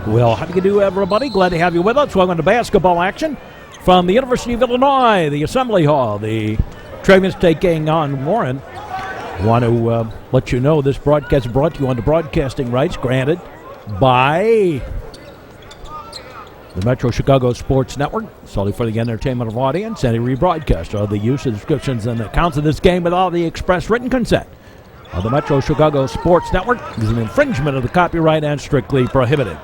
Well, how do you do, everybody? Glad to have you with us. Welcome to basketball action from the University of Illinois, the Assembly Hall. The Trevians taking on Warren. Want to let you know this broadcast is brought to you under broadcasting rights granted by the Metro Chicago Sports Network, solely for the entertainment of audience. Any rebroadcast or the use of descriptions and accounts of this game without the express written consent of the Metro Chicago Sports Network is an infringement of the copyright and strictly prohibited.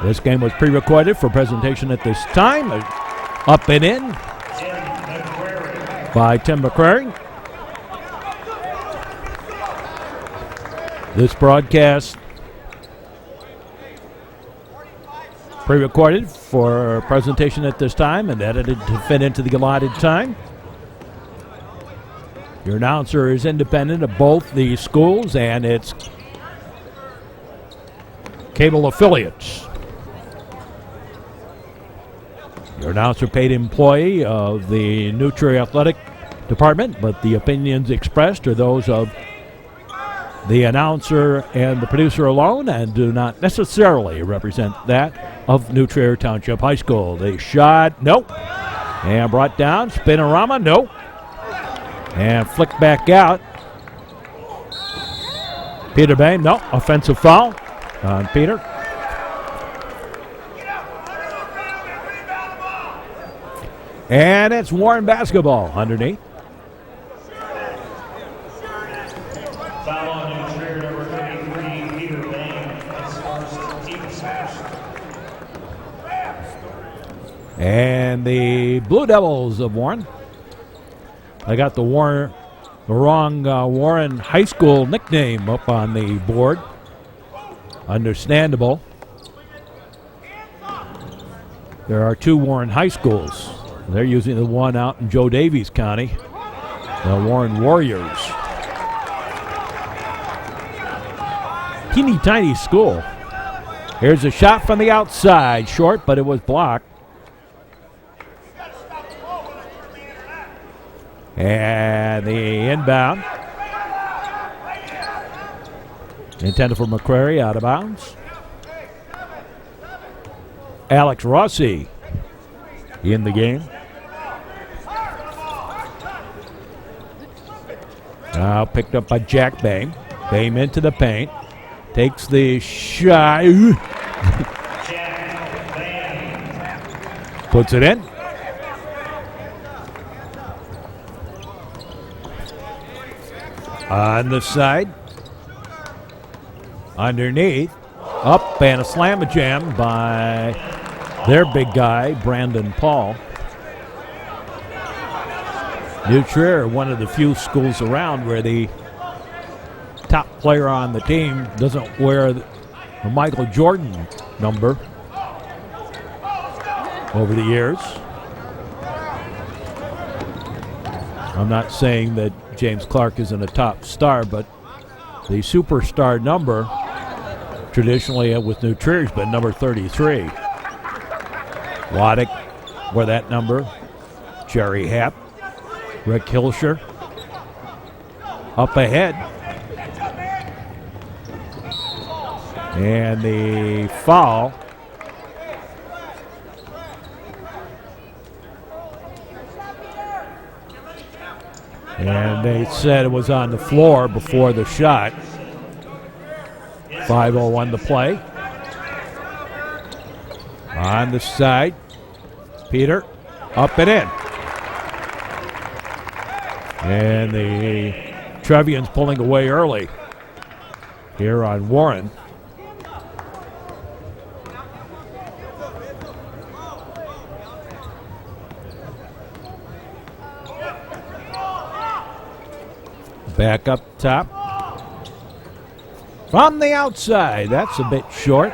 This game was pre-recorded for presentation at this time. Up and in by Tim McCrary. This broadcast pre-recorded for presentation at this time and edited to fit into the allotted time. Your announcer is independent of both the schools and its cable affiliates. Your announcer paid employee of the New Trier Athletic Department, but the opinions expressed are those of the announcer and the producer alone and do not necessarily represent that of New Trier Township High School. The shot, nope. And brought down, spinorama, nope. And flicked back out. Peter Bain, no, offensive foul on Peter. And it's Warren basketball underneath. Foul on New Trier, number 33, Peter Bain. That's first team smash. And the Blue Devils of Warren. I got the wrong Warren High School nickname up on the board. Understandable. There are two Warren High Schools. They're using the one out in Joe Davies County, the Warren Warriors. Teeny tiny school. Here's a shot from the outside, short, but it was blocked. And the inbound. Intended for McCrary, out of bounds. Alex Rossi in the game. Now picked up by Jack Bain. Bain into the paint. Takes the shot. Puts it in. On the side. Underneath. Up and a slam-a-jam by their big guy, Brandon Paul. New Trier, one of the few schools around where the top player on the team doesn't wear the Michael Jordan number over the years. I'm not saying that James Clark isn't a top star, but the superstar number traditionally with New Trier has been number 33. Waddick wore that number. Jerry Happ. Rick Hilscher. Up ahead. And the foul. And they said it was on the floor before the shot. 5:01 to play. On the side. Peter. Up and in. And the Trevians pulling away early here on Warren. Back up top. From the outside. That's a bit short.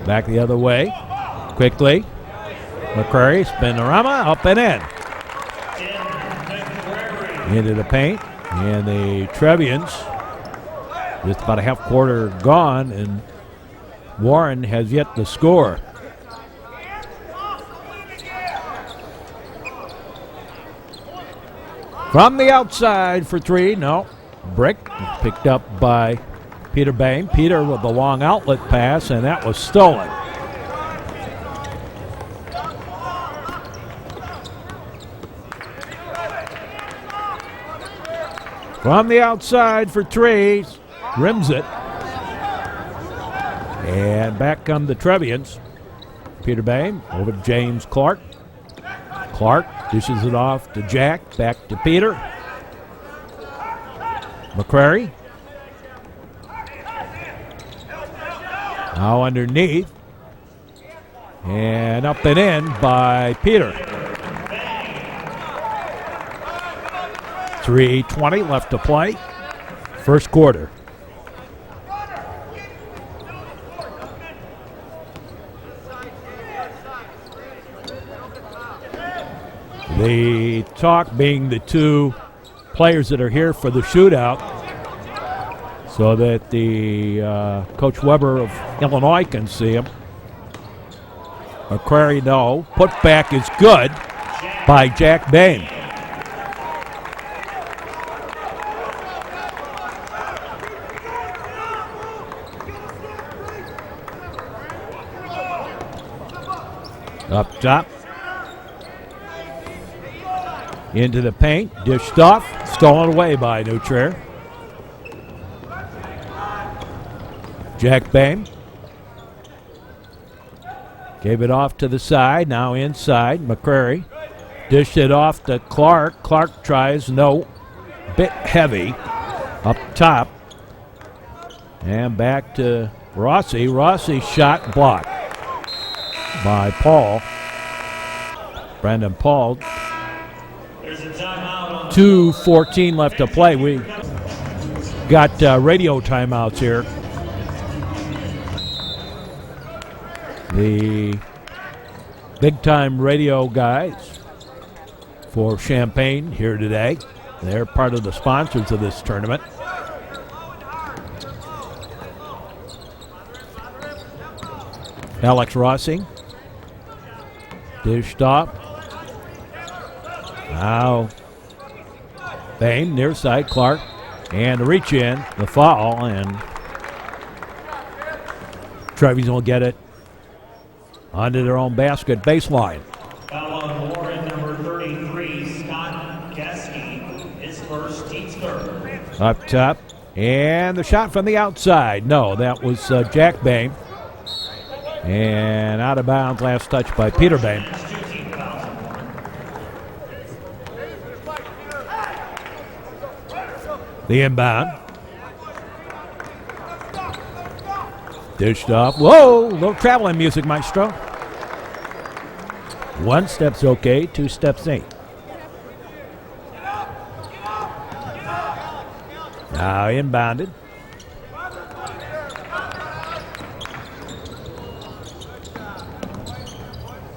Back the other way. Quickly. McCrary, spinorama, up and in. Into the paint. And the Trevians, just about a half quarter gone, and Warren has yet to score. From the outside for three, no. Brick picked up by Peter Bain. Peter with the long outlet pass, and that was stolen. From the outside for three. Rims it. And back come the Trevians. Peter Bain over to James Clark. Clark dishes it off to Jack. Back to Peter. McCrary. Now underneath. And up and in by Peter. 3:20 left to play. First quarter. The talk being the two players that are here for the shootout, so that the Coach Weber of Illinois can see him. McCrary, no. Putback is good by Jack Bain. Up top. Into the paint. Dished off. Stolen away by Neutraire. Jack Bain. Gave it off to the side. Now inside. McCrary. Dished it off to Clark. Clark tries. No. Bit heavy. Up top. And back to Rossi. Rossi shot blocked by Paul. Brandon Paul. 2:14 left to play. We got radio timeouts here. The big-time radio guys for Champaign here today. They're part of the sponsors of this tournament. Alex Rossi. Dished off. Now Bain, near side, Clark. And the reach in, the foul, and Trevians will get it onto their own basket baseline. Foul on Warren, number 33, Scott Geske, his first, team's third. Up top. And the shot from the outside. No, that was Jack Bain. And out of bounds, last touch by Peter Bain. The inbound. Dished off. Whoa, little traveling music, Maestro. One step's okay, two steps ain't. Now inbounded.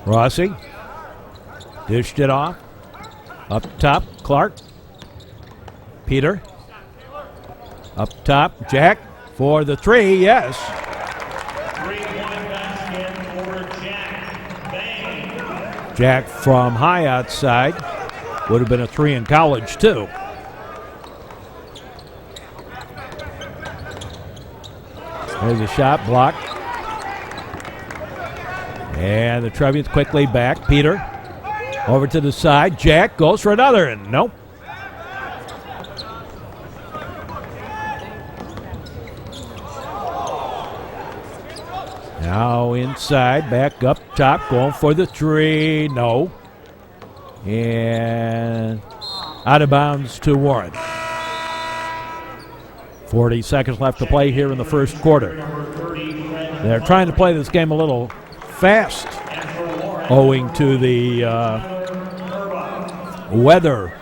Rossi dished it off. Up top, Clark. Peter. Up top, Jack for the three, yes. 3-point basket for Jack Bain. Jack from high outside. Would have been a three in college, too. There's a shot blocked. And the Trevians quickly back. Peter over to the side. Jack goes for another, and nope. Now inside, back up top, going for the three. No. And out of bounds to Warren. 40 seconds left to play here in the first quarter. They're trying to play this game a little fast, owing to the weather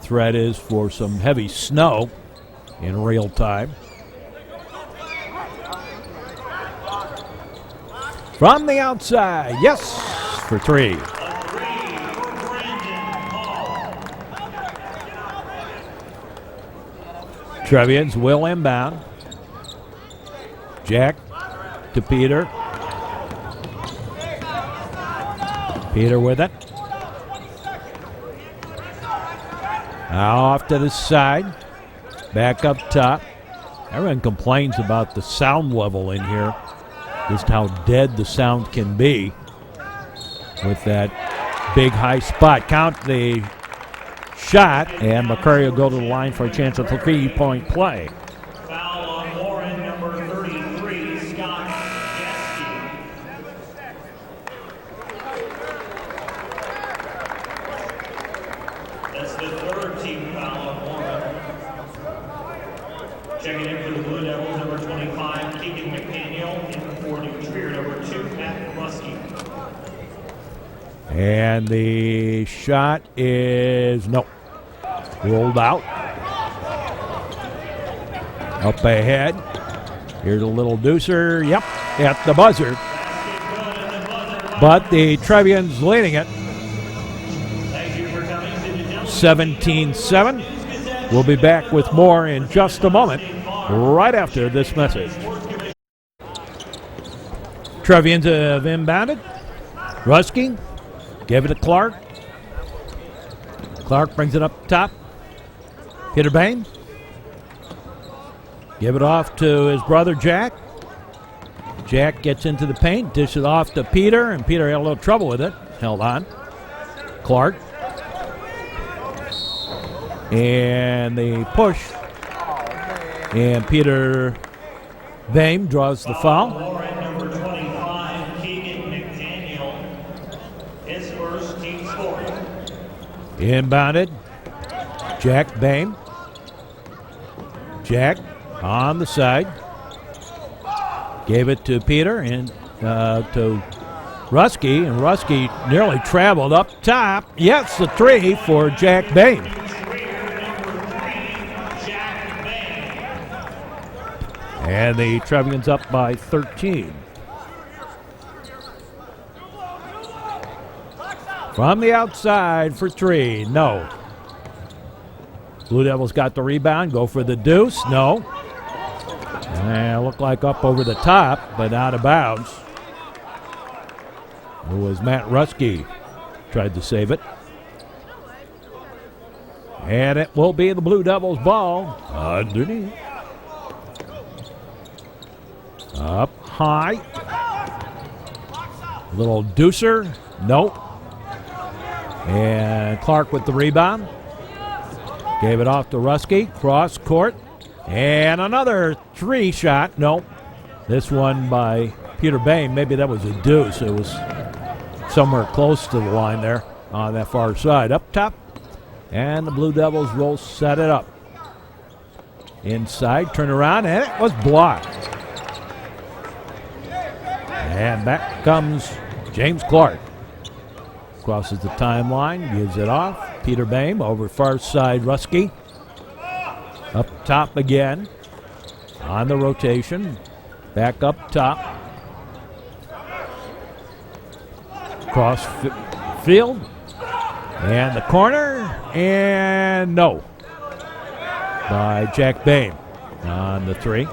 threat is for some heavy snow in real time. From the outside, yes, for three. Trevians will inbound. Jack to Peter. Peter with it. Now off to the side. Back up top. Everyone complains about the sound level in here, just how dead the sound can be with that big high spot. Count the shot, and McCurry will go to the line for a chance at the 3-point play. Foul on Warren, number 33, Scott Geske. That's the third team foul on Warren. Checking in for the Blue Devils, number 25, Keegan McDaniel. In for New Trier, number 2, Matt Rusky. And the shot is no. Rolled out. Up ahead. Here's a little deucer. Yep, at the buzzer. But the Trevians leading it. 17-7. We'll be back with more in just a moment, right after this message. Trevians have inbounded. Rusky gave it to Clark. Clark brings it up top. Peter Bain. Give it off to his brother Jack. Jack gets into the paint, dishes it off to Peter, and Peter had a little trouble with it. Held on. Clark. And the push. And Peter Bain draws the foul. Number 25, Keegan McDaniel. His first team score. Inbounded. Jack Bain. Jack on the side. Gave it to Peter and to Rusky, and Rusky nearly traveled up top. Yes, the three for Jack Bain. And the Trevians up by 13. From the outside for three, no. Blue Devils got the rebound, go for the deuce, no. And looked like up over the top, but out of bounds. It was Matt Rusky tried to save it. And it will be the Blue Devils ball underneath. Up high. Little deucer, nope. And Clark with the rebound. Gave it off to Rusky, cross court. And another three shot. Nope. This one by Peter Bain. Maybe that was a deuce. It was somewhere close to the line there on that far side. Up top. And the Blue Devils will set it up. Inside, turn around, and it was blocked. And back comes James Clark. Crosses the timeline, gives it off. Peter Bain over far side, Rusky. Up top again. On the rotation. Back up top. Cross field. And the corner. And no. By Jack Bain on the three.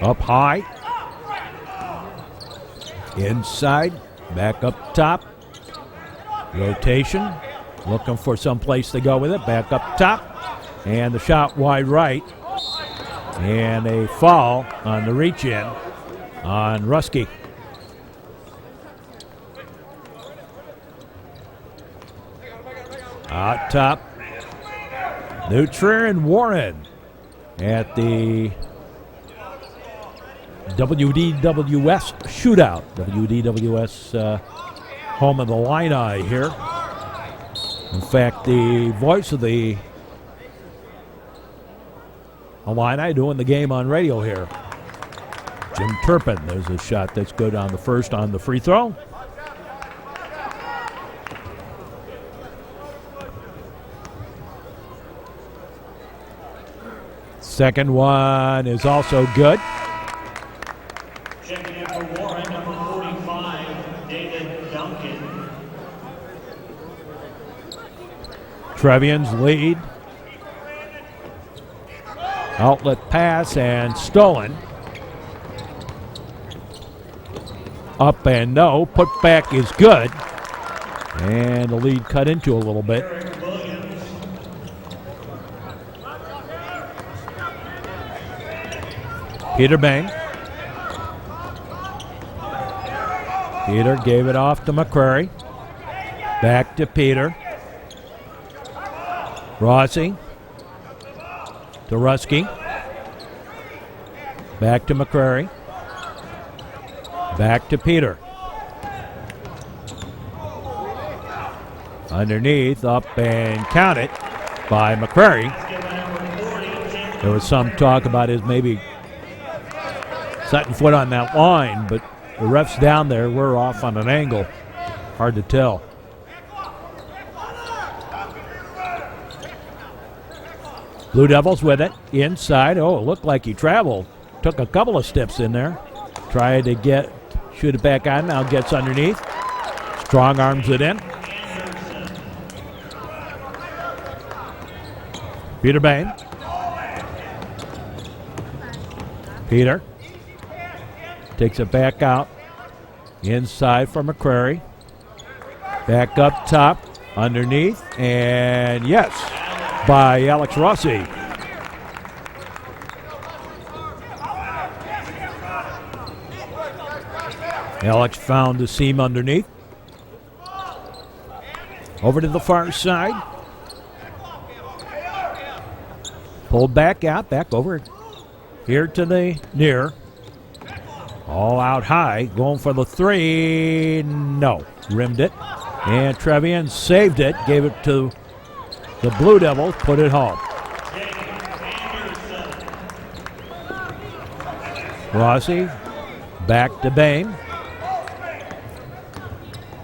Up high. Inside. Back up top. Rotation. Looking for some place to go with it. Back up top. And the shot wide right. And a foul on the reach in on Rusky. Out top. New Trier and Warren at the WDWS shootout. WDWS home of the Illini here. In fact, the voice of the Illini doing the game on radio here. Jim Turpin. There's a shot that's good on the first on the free throw. Second one is also good. Checking in for Warren, number 45, David Duncan. Trevians lead. Outlet pass and stolen. Up and no. Put back is good. And the lead cut into a little bit. Peter Bain. Peter gave it off to McCrary. Back to Peter. Rossi to Ruski. Back to McCrary. Back to Peter. Underneath, up and counted by McCrary. There was some talk about his maybe setting foot on that line, but the refs down there were off on an angle. Hard to tell. Blue Devils with it. Inside. Oh, it looked like he traveled. Took a couple of steps in there. Tried to shoot it back on. Now gets underneath. Strong arms it in. Peter Bain. Peter takes it back out. Inside for McCrary. Back up top. Underneath. And yes, by Alex Rossi. Alex found the seam underneath. Over to the far side. Pulled back out, back over here to the near. All out high, going for the three. No, rimmed it. And Trevian saved it, gave it to the Blue Devils, put it home. Rossi, back to Bain.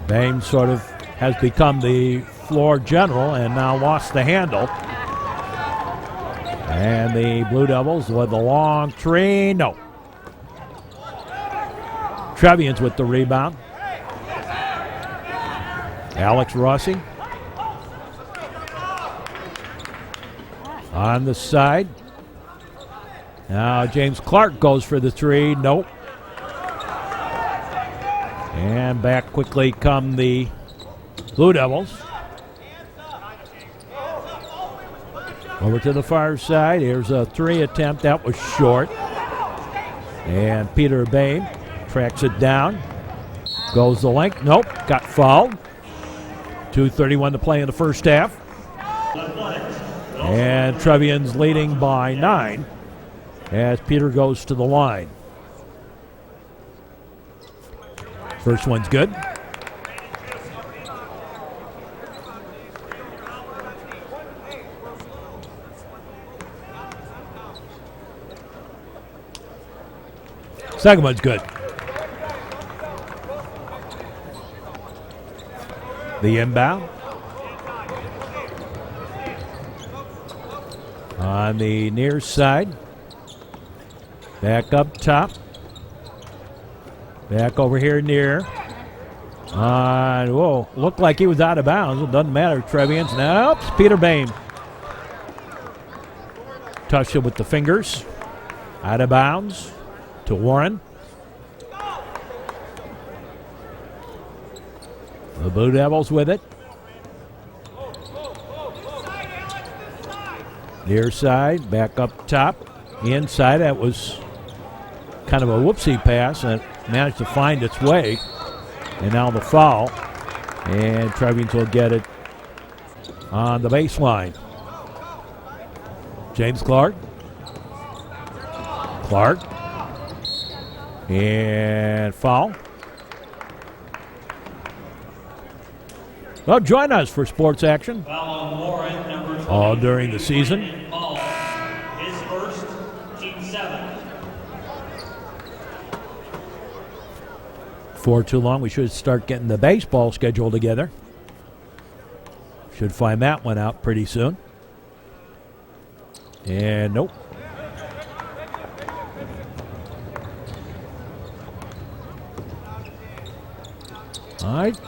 Bain sort of has become the floor general and now lost the handle. And the Blue Devils with the long three, no. Trevian's with the rebound. Alex Rossi. On the side. Now James Clark goes for the three, nope. And back quickly come the Blue Devils. Over to the far side. Here's a three attempt. That was short. And Peter Bain tracks it down. Goes the length. Nope. Got fouled. 2:31 to play in the first half. And Trevian's leading by 9 as Peter goes to the line. First one's good. Second one's good. The inbound. On the near side. Back up top. Back over here near. Whoa, looked like he was out of bounds. It doesn't matter. Trevian's now. Oops, Peter Bain. Touched it with the fingers. Out of bounds to Warren. The Blue Devils with it. Near side, back up top. Inside, that was kind of a whoopsie pass and it managed to find its way. And now the foul. And Trevians will get it on the baseline. James Clark. Clark. And foul. Well, join us for sports action all during the season. His first, team 7. For too long, we should start getting the baseball schedule together. Should find that one out pretty soon. And nope. All right.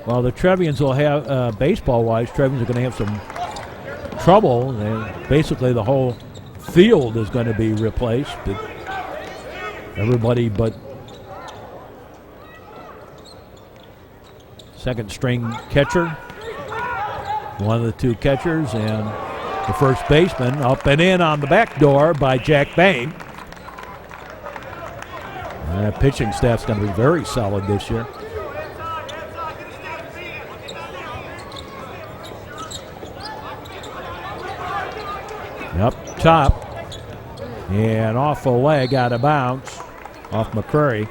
Well, the Trevians will have, baseball-wise, Trevians are going to have some trouble. And basically, the whole field is going to be replaced. But everybody but second string catcher. One of the two catchers, and the first baseman up and in on the back door by Jack Bain. That pitching staff's going to be very solid this year. Up top. And off a leg, out of bounds. Off McCrary.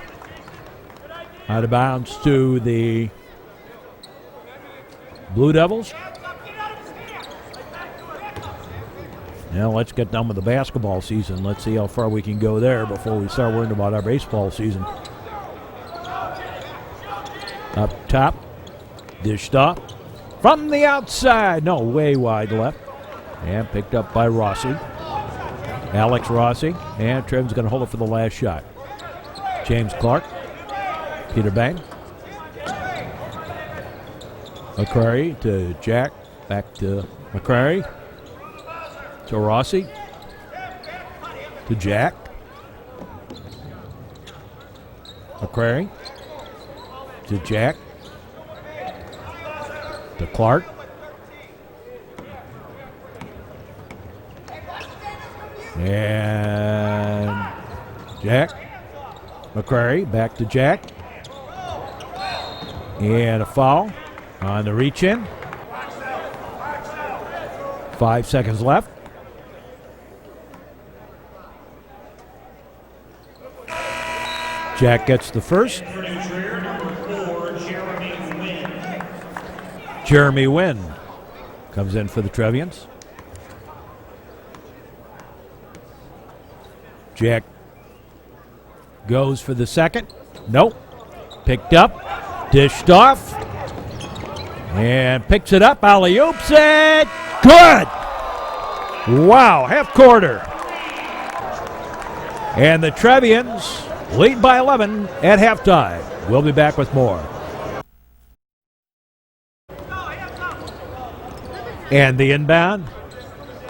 Out of bounds to the Blue Devils. Now let's get done with the basketball season. Let's see how far we can go there before we start worrying about our baseball season. Up top. Dished off. From the outside. No, way wide left. And picked up by Rossi. Alex Rossi. And Trev's going to hold it for the last shot. James Clark. Peter Bain. McCrary to Jack. Back to McCrary. To Rossi. To Jack. McCrary. To Jack. To Clark. And Jack. McCrary back to Jack. And a foul on the reach in. 5 seconds left. Jack gets the first. Jeremy Wynn comes in for the Trevians. Jack goes for the second. Nope. Picked up. Dished off. And picks it up. Alley-oops it. Good. Wow. Half quarter. And the Trevians lead by 11 at halftime. We'll be back with more. And the inbound.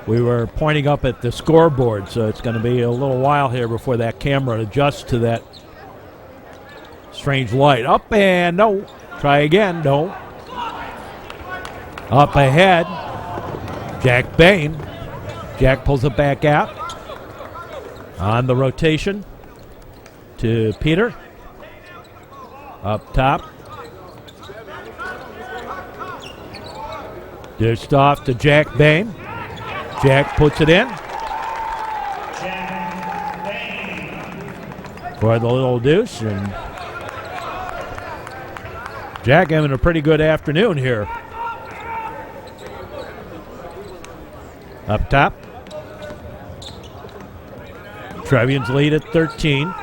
We were pointing up at the scoreboard, so it's going to be a little while here before that camera adjusts to that strange light. Up and no. Try again. No. Up ahead. Jack Bain. Jack pulls it back out. On the rotation to Peter. Up top. Dished off to Jack Bain. Jack puts it in. For the little deuce. And Jack having a pretty good afternoon here. Up top. Trevians lead at 13.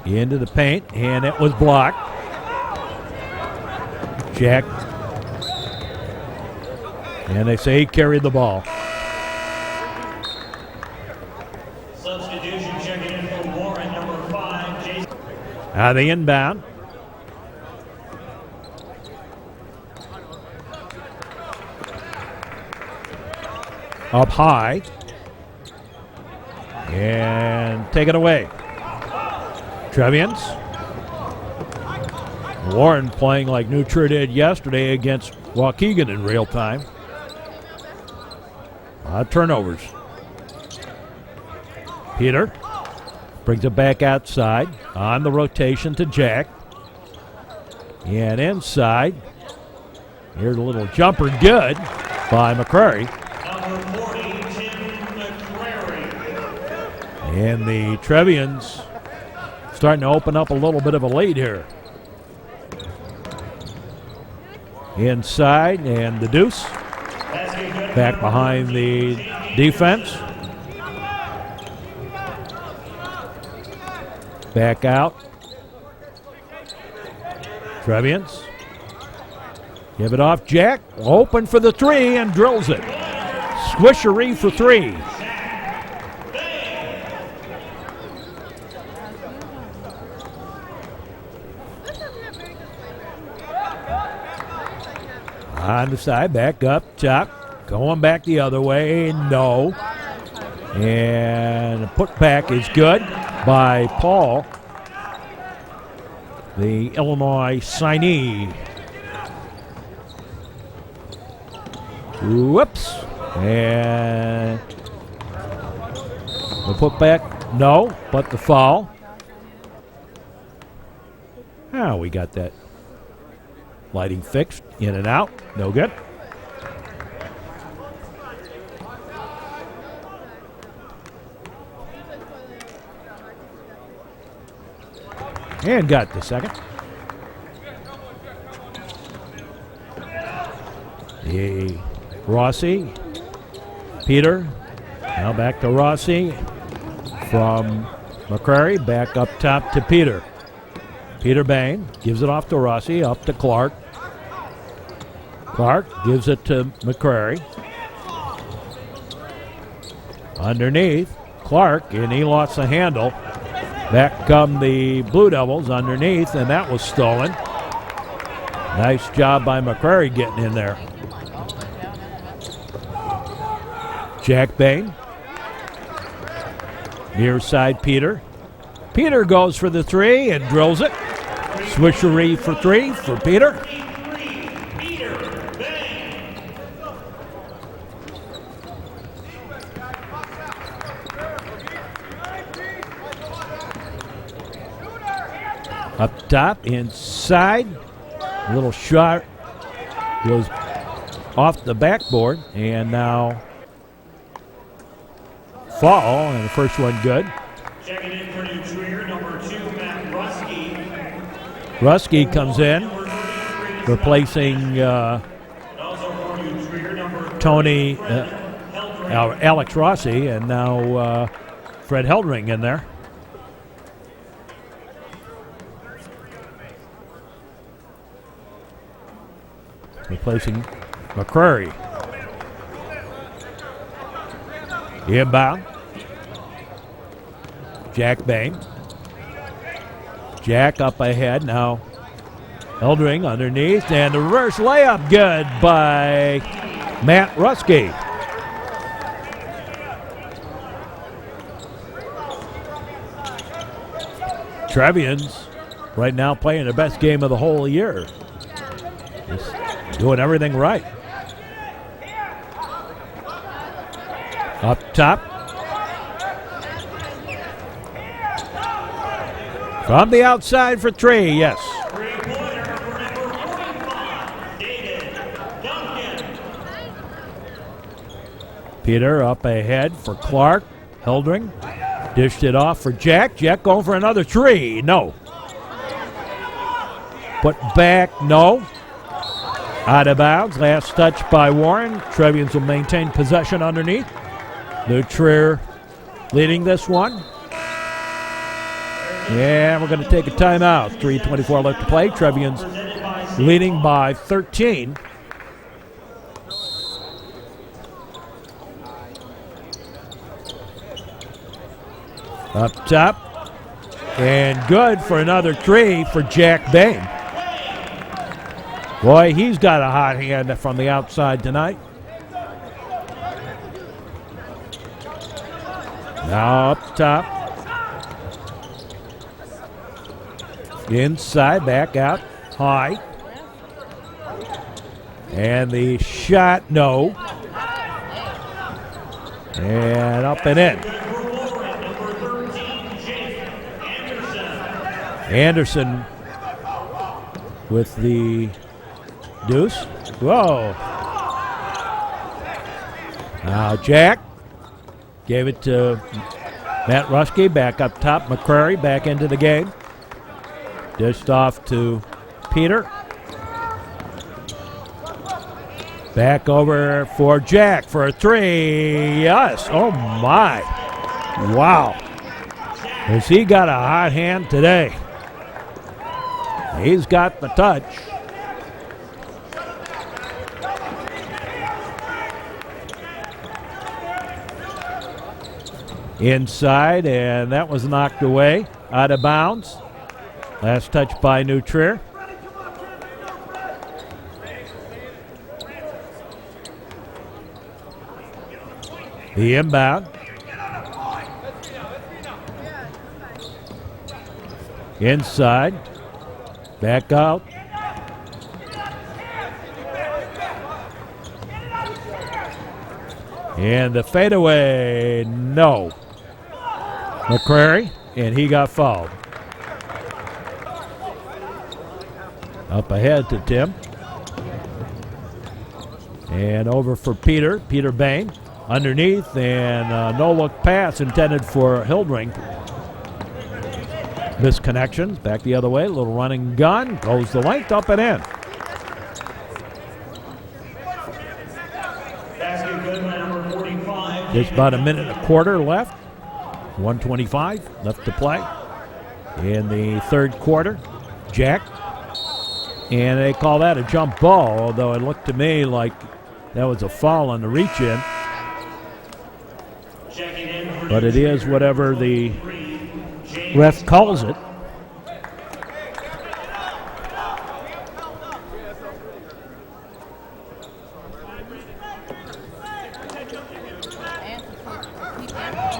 Into the paint, and it was blocked. Jack. And they say he carried the ball. Substitution checking in for Warren, number 5, Jason. The inbound. Up high. And take it away. Trevians. Warren playing like New Trier did yesterday against Waukegan in real time. Turnovers. Peter brings it back outside on the rotation to Jack. And inside. Here's a little jumper good by McCrary. Number 40, Tim McCrary. And the Trevians starting to open up a little bit of a lead here. Inside, and the deuce. Back behind the defense. Back out. Trevians. Give it off. Jack open for the three and drills it. Swisheree for three. On the side, back up top. Going back the other way, no. And the put back is good by Paul. the Illinois signee. Whoops. And the putback, no, but the foul. Oh, we got that lighting fixed. In and out. No good. And got the second. Hey, Rossi. Peter. Now back to Rossi. From McCrary. Back up top to Peter. Peter Bain gives it off to Rossi. Up to Clark. Clark gives it to McCrary. Underneath. Clark, and he lost the handle. Back come the Blue Devils underneath, and that was stolen. Nice job by McCrary getting in there. Jack Bain. Near side Peter. Peter goes for the three and drills it. Swishery for three for Peter. Up top, inside. A little shot goes off the backboard, and now fall, and the first one good. Checking in for New Trier, number 2, Matt Rusky. Rusky comes in, replacing Tony, Alex Rossi, and now Fred Heldring in there. Replacing McCrary. Inbound. Jack Bain. Jack up ahead now. Heldring underneath, and the reverse layup good by Matt Rusky. Trevians right now playing the best game of the whole year. Just doing everything right. Up top. From the outside for three, yes. Peter up ahead for Clark. Heldring dished it off for Jack. Jack going for another three. No. Put back, no. Out of bounds. Last touch by Warren. Trevians will maintain possession underneath. New Trier leading this one. Yeah, we're going to take a timeout. 3:24 left to play. Trevians leading by 13. Up top. And good for another three for Jack Bain. Boy, he's got a hot hand from the outside tonight. Now up top. Inside, back out, high. And the shot, no. And up and in. Anderson with the deuce. Whoa. Now Jack gave it to Matt Rusky, back up top. McCrary back into the game. Dished off to Peter. Back over for Jack for a three. Yes. Oh, my. Wow. Has he got a hot hand today? He's got the touch. Inside, and that was knocked away. Out of bounds. Last touch by New Trier. The inbound. Inside. Back out. And the fadeaway, no. McCrary, and he got fouled. Up ahead to Tim. And over for Peter Bain. Underneath, and no-look pass intended for Hildring. Misconnection, back the other way, little running gun, goes the length, up and in. Basket good by number 45. There's about a minute and a quarter left. 1:25 left to play in the third quarter. Jack. And they call that a jump ball, although it looked to me like that was a foul on the reach-in. But it is whatever the ref calls it.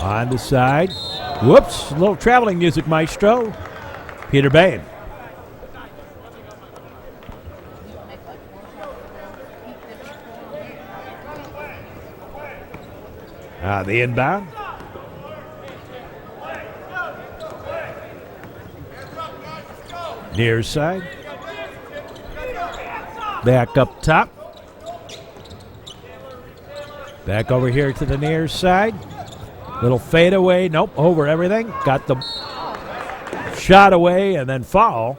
On the side. Whoops, a little traveling music, maestro. Peter Bain. The inbound. Near side. Back up top. Back over here to the near side. Little fadeaway. Nope, over everything. Got the shot away and then foul.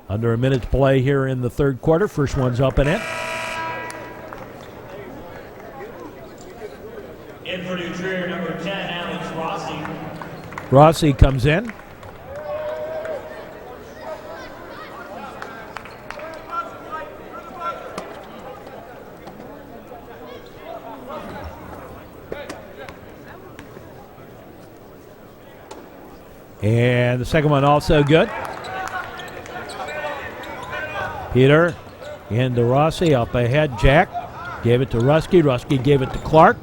Under a minute to play here in the third quarter. First one's up and in. In for New Trier, number 10, Alex Rossi. Rossi comes in. And the second one also good. Peter into Rossi, up ahead, Jack. Gave it to Rusky. Rusky gave it to Clark.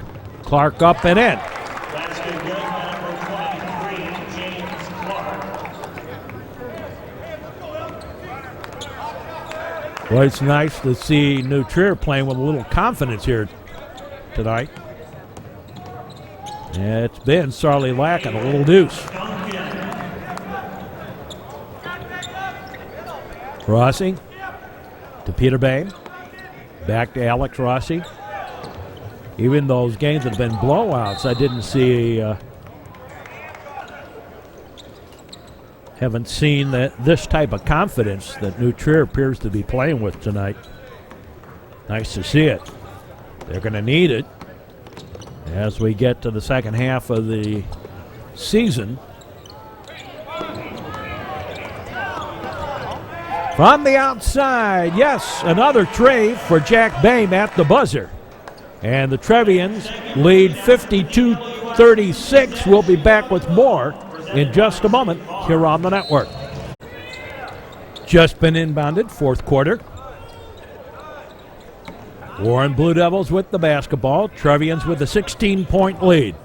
Clark up and in. Basket good by number 23, James Clark. Well, it's nice to see New Trier playing with a little confidence here tonight. And it's been sorely lacking, a little deuce. Rossi to Peter Bain. Back to Alex Rossi. Even those games that have been blowouts, I didn't see, haven't seen this type of confidence that New Trier appears to be playing with tonight. Nice to see it. They're going to need it as we get to the second half of the season. From the outside, yes, another tray for Jack Bain at the buzzer. And the Trevians lead 52-36. We'll be back with more in just a moment here on the network. Just been inbounded, fourth quarter. Warren Blue Devils with the basketball. Trevians with a 16-point lead.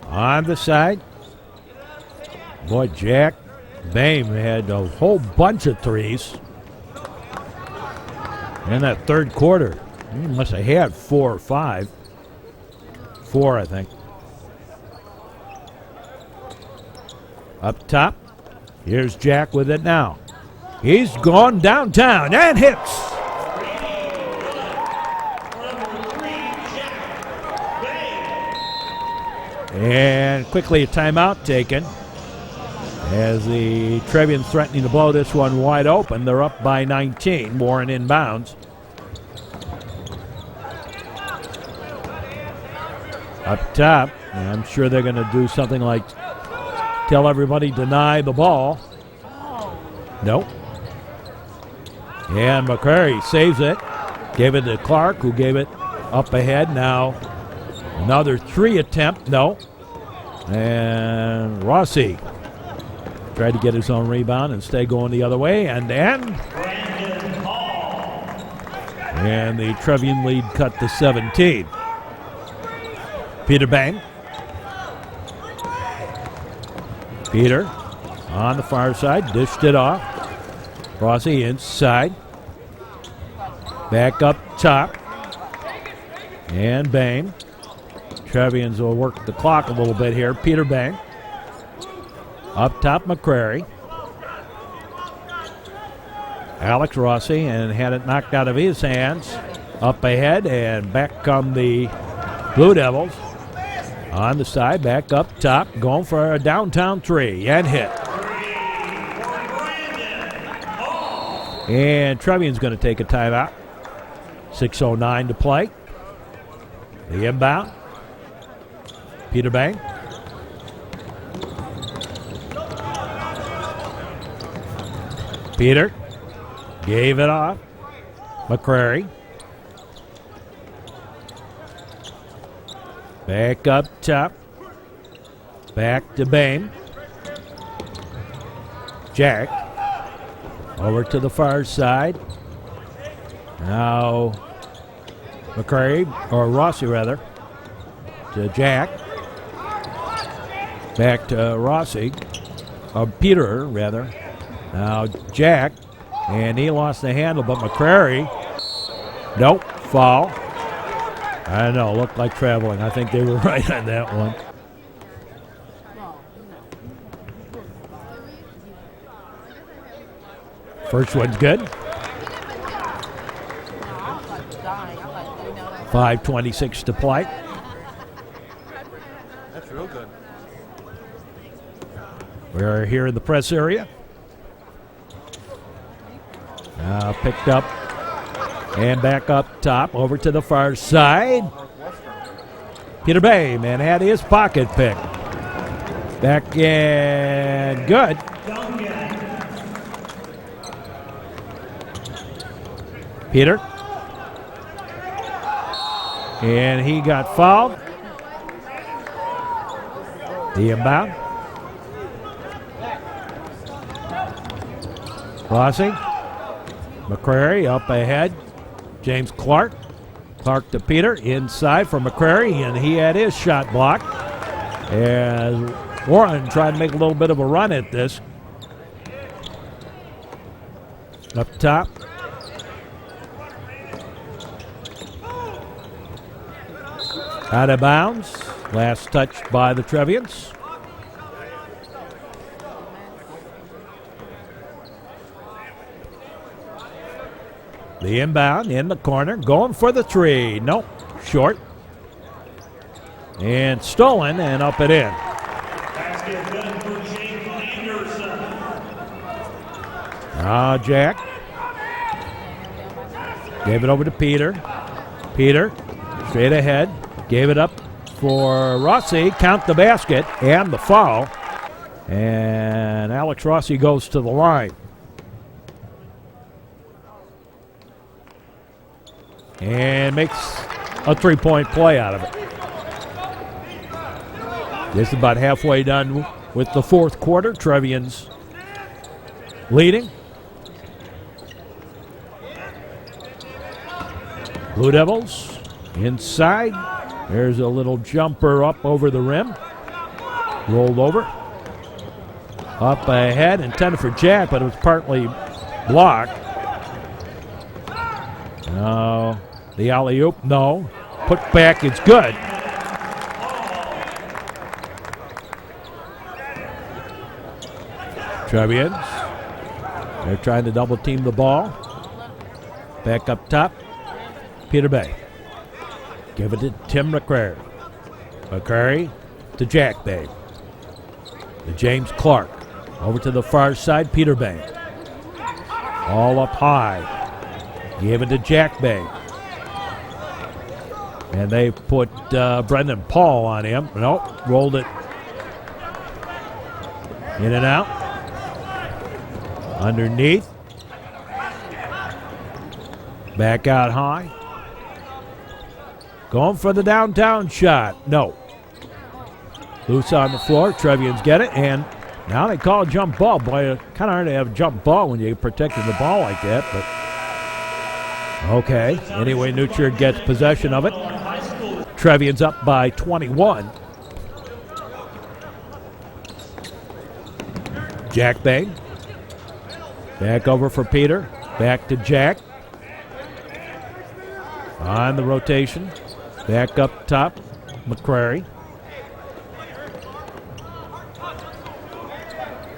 On the side. Boy, Jack Bain had a whole bunch of threes in that third quarter. He must have had 4 or 5. 4, I think. Up top. Here's Jack with it now. He's gone downtown and hits. And quickly a timeout taken as the Trevians threatening to blow this one wide open. They're up by 19. Warren inbounds. Up top, I'm sure they're going to do something like tell everybody deny the ball. Nope. And McCrary saves it. Gave it to Clark, who gave it up ahead. Now another 3 attempt. No. And Rossi tried to get his own rebound and stay going the other way. And the Trevian lead cut to 17. Peter Bain. Peter On the far side, dished it off. Rossi inside. Back up top. And Bang. Trevians will work the clock a little bit here. Peter Bang. Up top, McCrary. Alex Rossi, and had it knocked out of his hands. Up ahead, and back come the Blue Devils. On the side, back up top, going for a downtown three, and hit. And Trevian's going to take a timeout. 6:09 to play. The inbound. Peter Bang. Peter gave it off. McCrary. Back up top. Back to Bang. Jack. Over to the far side. Now McCrary, or Rossi rather, to Jack. Back to Rossi. Peter rather. Now Jack. And he lost the handle, but McCrary. Nope, foul. I know, looked like traveling. I think they were right on that one. First one's good. 5:26 to play. That's real good. We're here in the press area. Now picked up and back up top over to the far side. Peter Bayman had his pocket pick. Back and good. Peter. And he got fouled. The inbound. Rossi. McCrary up ahead. James Clark. Clark to Peter. Inside for McCrary, and he had his shot blocked. As Warren tried to make a little bit of a run at this. Up top. Out of bounds. Last touch by the Trevians. The inbound in the corner, going for the three. Nope, short. And stolen, and up and in. Basket good for Jake Anderson. Ah, Jack. Gave it over to Peter. Peter, straight ahead. Gave it up for Rossi. Count the basket and the foul. And Alex Rossi goes to the line. And makes a three-point play out of it. This is about halfway done with the fourth quarter. Trevians leading. Blue Devils inside. There's a little jumper up over the rim. Rolled over. Up ahead, intended for Jack, but it was partly blocked. No. The alley-oop, no. Put back, it's good. Trevians. They're trying to double team the ball. Back up top. Peter Bay. Give it to Tim McCrary. McCrary to Jack Bay. To James Clark. Over to the far side, Peter Bay. All up high. Give it to Jack Bay. And they put Brendan Paul on him. Nope, rolled it in and out. Underneath. Back out high. Going for the downtown shot. No. Loose on the floor. Trevians get it. And now they call a jump ball. Boy, kind of hard to have a jump ball when you're protecting the ball like that. But okay. Anyway, New Trier gets possession of it. Trevians up by 21. Jack Bay. Back over for Peter. Back to Jack. On the rotation. Back up top. McCrary.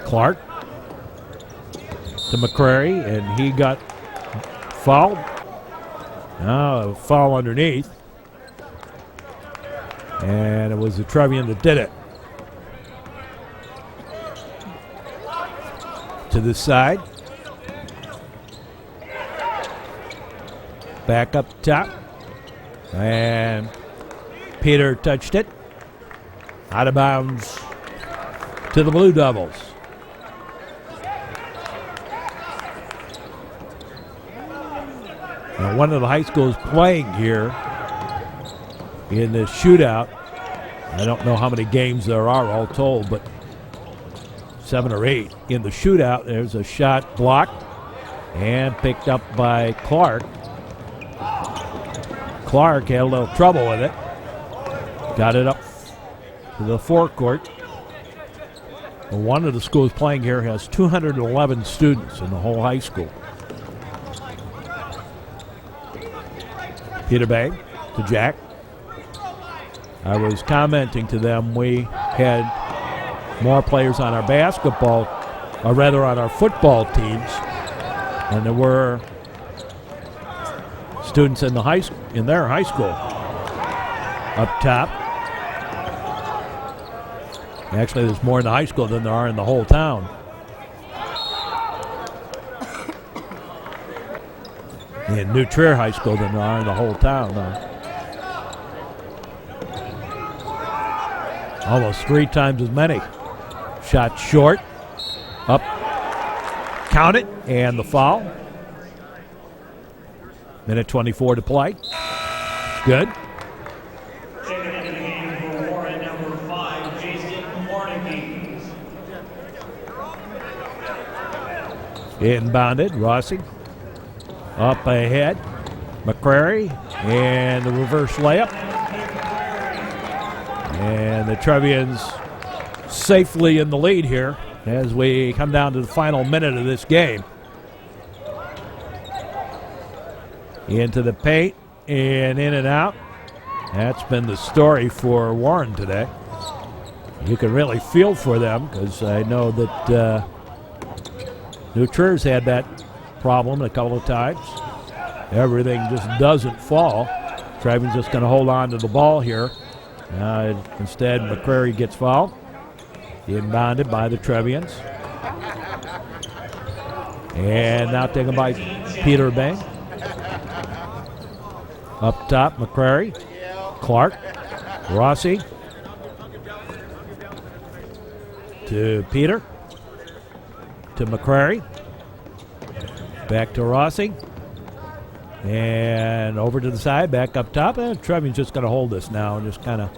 Clark to McCrary, and he got fouled. Now a foul underneath. And it was the Trevian that did it. To the side. Back up top. And Peter touched it. Out of bounds to the Blue Devils. Now, one of the high schools playing here in this shootout. I don't know how many games there are all told, but 7 or 8. In the shootout, there's a shot blocked and picked up by Clark. Clark had a little trouble with it. Got it up to the forecourt. One of the schools playing here has 211 students in the whole high school. Peter Bay to Jack. I was commenting to them, we had more players on our basketball, or rather on our football teams, and there were students in their high school. Up top. Actually, there's more in the high school than there are in the whole town. In New Trier High School than there are in the whole town. Almost 3 times as many. Shot short. Up. Count it. And the foul. Minute 24 to play. Good. Checking into the game for Warren, number 5, Jason Warneke. Inbounded. Rossi. Up ahead. McCrary. And the reverse layup. And the Trevians safely in the lead here as we come down to the final minute of this game. Into the paint and in and out. That's been the story for Warren today. You can really feel for them because I know that New Trier's had that problem a couple of times. Everything just doesn't fall. Trevian's just going to hold on to the ball here. Instead, McCrary gets fouled. Inbounded by the Trevians. And now taken by Peter Bang. Up top, McCrary. Clark. Rossi. To Peter. To McCrary. Back to Rossi. And over to the side, back up top. And Trevian's just going to hold this now and just kind of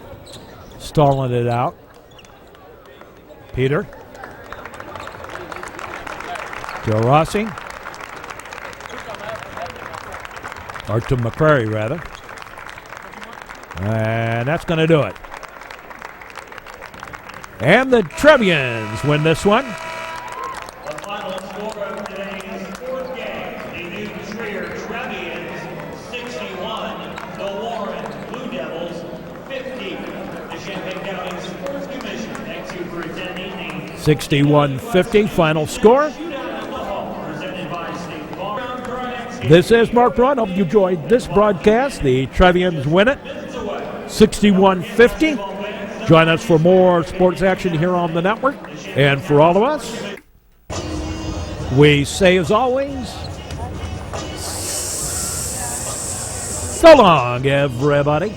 stalling it out. Peter. To Rossi. Or to McCrary, rather. And that's going to do it. And the Trevians win this one. The final score of today's 4th game, the New Trier Trevians 61, the Warren Blue Devils 50. The Champaign County Sports Commission thanks you for attending the 61-50 final score. presented by State Farm. This is Mark Braun. Hope you enjoyed this broadcast. The Trevians win it 61-50. Join us for more sports action here on the network. And for all of us, we say as always, so long, everybody.